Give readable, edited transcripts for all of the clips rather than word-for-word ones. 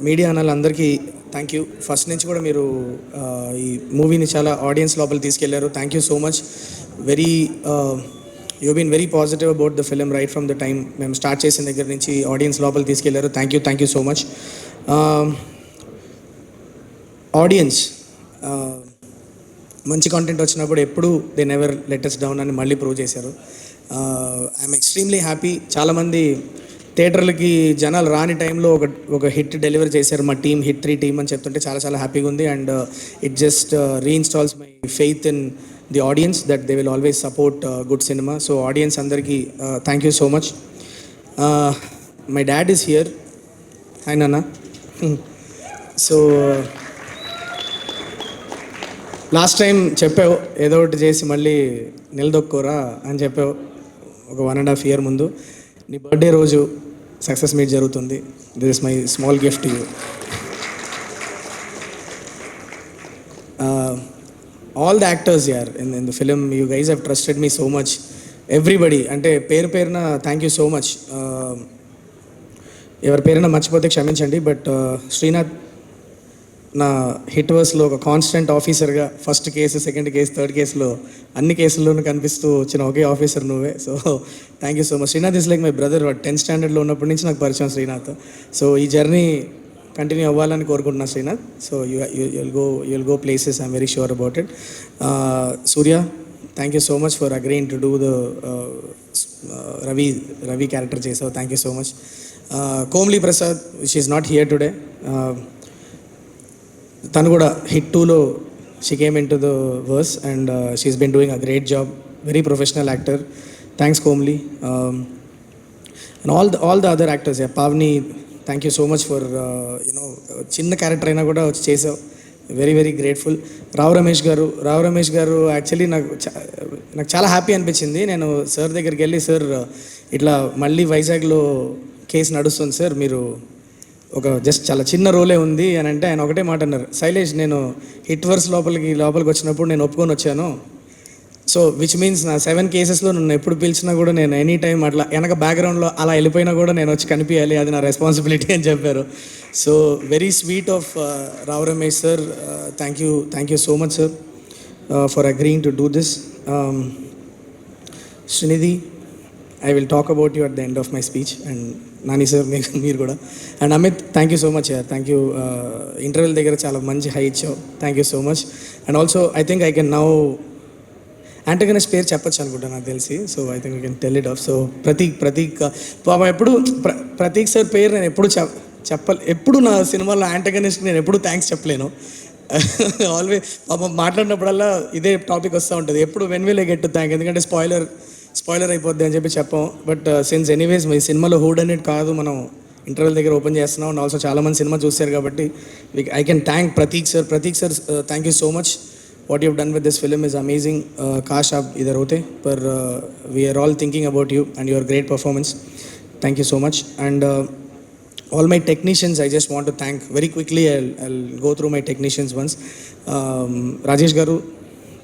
Media అన్నలందరికీ thank you. First నుంచి కూడా మీరు ఈ మూవీని చాలా ఆడియన్స్ లోపల తీసుకెళ్లారు. Thank you so much. Very you been very positive about the film right from the time మేము స్టార్ట్ చేసిన దగ్గర నుంచి ఆడియన్స్ లోపల తీసుకెళ్లారు. Thank you so much. Audience మంచి కాంటెంట్ వచ్చినప్పుడు ఎప్పుడు they never let us down అని మళ్ళీ ప్రూవ్ చేశారు. I'm extremely happy. చాలామంది థియేటర్లకి జనాలు రాని టైంలో ఒక హిట్ డెలివర్ చేశారు మా టీమ్, హిట్ 3 టీమ్ అని చెప్తుంటే చాలా హ్యాపీగా ఉంది. And it just reinstalls my faith in the audience that they will always support good cinema. So audience అందరికీ thank you so much. My dad is here. Hi నాన్న. So last time చెప్పావు ఏదో ఒకటి చేసి మళ్ళీ నిలదొక్కోరా అని చెప్పావు ఒక 1.5 year ముందు. నీ బర్త్డే రోజు సక్సెస్ మీట్ జరుగుతుంది. This is my small gift to you. All the actors are in the film, you guys have trusted me so much. Everybody అంటే పేరున థ్యాంక్ యూ సో మచ్. ఎవరి పేరున మర్చిపోతే క్షమించండి. బట్ శ్రీనాథ్ నా హిట్ వర్స్లో ఒక కాన్స్టెంట్ ఆఫీసర్గా first case, second case, third కేసులో అన్ని కేసుల్లోనూ కనిపిస్తూ వచ్చిన ఒకే ఆఫీసర్ నువ్వే. So thank you so much. Srinath is like my brother. 10th standardలో ఉన్నప్పటి నుంచి నాకు పరిచయం శ్రీనాథ్. సో ఈ జర్నీ కంటిన్యూ అవ్వాలని కోరుకుంటున్నా Srinath. So you'll go places, I'm very sure about it. Surya, thank you so much for agreeing to do the Ravi character చేసావు. Thank you so much. Komali Prasad, she is not here today. తను కూడా hit 2లో she came into the verse and she's been doing a great job. Very professional actor. Thanks Komalee. And all the other actors. Pavani, thank you so much for చిన్న character అయినా కూడా వచ్చి చేసావు. Very grateful. Rao Ramesh గారు actually నాకు చాలా happy అనిపించింది. నేను సార్ దగ్గరికి వెళ్ళి, సార్ ఇట్లా మళ్ళీ వైజాగ్లో కేసు నడుస్తుంది సార్, మీరు ఒక జస్ట్ చాలా చిన్న రోలే ఉంది అని అంటే ఆయన ఒకటే మాట అన్నారు, శైలేష్ నేను హిట్ వర్స్ లోపలికి వచ్చినప్పుడు నేను ఒప్పుకొని వచ్చాను. సో విచ్ మీన్స్ నా 7 కేసెస్లో నన్ను ఎప్పుడు పిలిచినా కూడా నేను ఎనీ టైం అట్లా వెనక బ్యాక్గ్రౌండ్లో అలా వెళ్ళిపోయినా కూడా నేను వచ్చి కనిపించాలి, అది నా రెస్పాన్సిబిలిటీ అని చెప్పారు. So very sweet of Rao Ramesh sir. Thank you so much sir for agreeing to do this. Srinidhi, I will talk about you at the end of my speech. And Nani sir మీరు కూడా. And Amit, thank you so much యార్. Thank you. ఇంటర్వ్యూల దగ్గర చాలా మంచి high ఇచ్చావు. Thank you so much. And also I think I can now antagonist పేరు చెప్పచ్చు అనుకుంటా నాకు తెలిసి. So I think I can tell it of. So Prateek పాపం ఎప్పుడు ప్రతీక్ సార్ పేరు నేను ఎప్పుడు నా సినిమాలో యాంటగనిస్ట్ నేను ఎప్పుడు థ్యాంక్స్ చెప్పలేను. ఆల్వేస్ పాపం మాట్లాడినప్పుడల్లా ఇదే టాపిక్ వస్తూ ఉంటుంది. ఎప్పుడు when will I get to thank, ఎందుకంటే స్పాయిలర్ అయిపోద్ది అని చెప్పాం. బట్ సిన్స్ ఎనీవేస్ మీ సినిమాలో హూడ్ అనేది కాదు, మనం ఇంటర్వెల్ దగ్గర ఓపెన్ చేస్తున్నాం. అండ్ ఆల్సో చాలామంది సినిమా చూశారు కాబట్టి I can thank Prateek sir. Thank you so much. What you done with this film is amazing. కాష్ ఆప్ ఇదర్ హోతే పర్ we're all thinking about you and your great performance. Thank you so much. And all my technicians, I just want to thank very quickly. I'll go through my technicians once. Rajesh garu,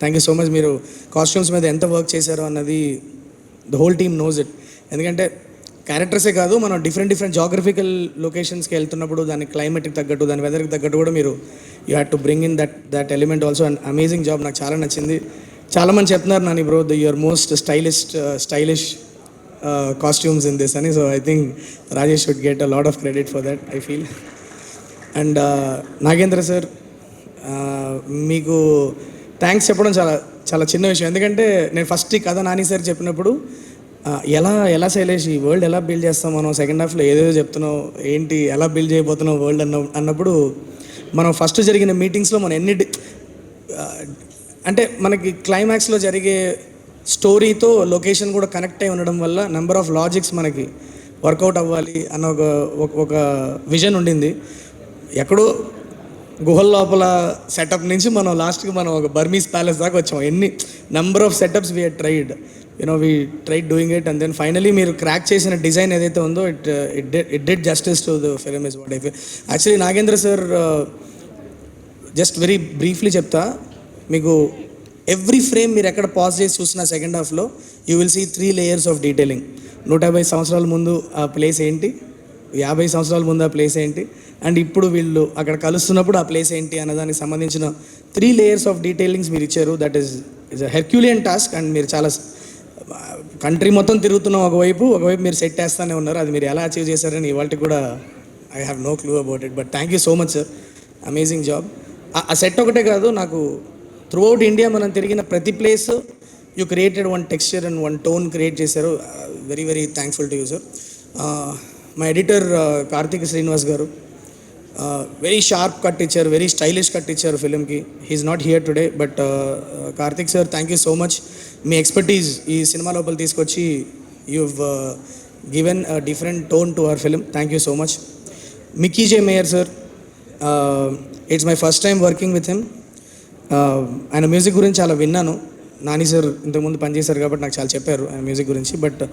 thank you so much. మీరు costumes మీద ఎంత work చేశారో అన్నది the whole team knows it. ఎందుకంటే క్యారెక్టర్సే కాదు, మనం different geographical లొకేషన్స్కి వెళ్తున్నప్పుడు దాని క్లైమేట్కి తగ్గట్టు, దాని వెదర్కి తగ్గట్టు కూడా మీరు you had to bring in that element also. And amazing job, నాకు చాలా నచ్చింది. చాలామంది చెప్తున్నారు Nani bro your most stylish costumes in this ani. So I think Rajesh should get a lot of credit for that, I feel. And Nagendra sir, మీకు thanks చెప్పడం చాలా చిన్న విషయం. ఎందుకంటే నేను ఫస్ట్ ఈ కథ నాని సార్ చెప్పినప్పుడు ఎలా శైలేష్ ఈ వరల్డ్ ఎలా బిల్డ్ చేస్తాం మనం, సెకండ్ హాఫ్లో ఏదేదో చెప్తున్నావు ఏంటి, ఎలా బిల్డ్ చేయబోతున్నావు వరల్డ్ అన్నప్పుడు మనం ఫస్ట్ జరిగిన మీటింగ్స్లో మనం అంటే మనకి క్లైమాక్స్లో జరిగే స్టోరీతో లొకేషన్ కూడా కనెక్ట్ అయి ఉండడం వల్ల నెంబర్ ఆఫ్ లాజిక్స్ మనకి వర్కౌట్ అవ్వాలి అన్న ఒక విజన్ ఉండింది. ఎక్కడో గుహల లోపల సెటప్ నుంచి మనం లాస్ట్కి మనం ఒక బర్మీస్ ప్యాలెస్ దాకా వచ్చాం. ఎన్ని number of setups we tried we tried doing it. And then finally మీరు క్రాక్ చేసిన డిజైన్ ఏదైతే ఉందో it did justice to the film is what I feel. Actually Nagendra sir, just very briefly చెప్తా మీకు, every frame మీరు ఎక్కడ pause చేసి చూసిన సెకండ్ హాఫ్లో you will see 3 layers of detailing. 150 సంవత్సరాల ముందు ఆ ప్లేస్ ఏంటి, 50 సంవత్సరాల ముందు ఆ ప్లేస్ ఏంటి అండ్ ఇప్పుడు వీళ్ళు అక్కడ కలుస్తున్నప్పుడు ఆ ప్లేస్ ఏంటి అన్నదానికి సంబంధించిన 3 layers ఆఫ్ డీటెయిలింగ్స్ మీరు ఇచ్చారు. That is a herculean task and మీరు చాలా కంట్రీ మొత్తం తిరుగుతున్నాం ఒకవైపు మీరు సెట్ వేస్తూనే ఉన్నారు. అది మీరు ఎలా అచీవ్ చేశారని ఇవాళకి కూడా I have no clue about it. But thank you so much sir, amazing job. ఆ సెట్ ఒకటే కాదు, నాకు త్రూ అవుట్ ఇండియా మనం తిరిగిన ప్రతి place you created one texture and one tone create చేశారు. Very very thankful to you sir. మా editor Karthik Srinivas గారు వెరీ షార్ప్ కట్ ఇచ్చారు, వెరీ స్టైలిష్ కట్ ఇచ్చారు ఫిలింకి. He's not here today but Karthik sir thank you so much. Me expertise ఈ cinema లోపల తీసుకొచ్చి you given a different tone to our film. Thank you so much. Mickey J mayor sir, it's my first time working with him. ఆయన music గురించి చాలా విన్నాను. Nani sir ఇంతకుముందు పనిచేశారు కాబట్టి నాకు చాలా చెప్పారు ఆయన మ్యూజిక్ గురించి. బట్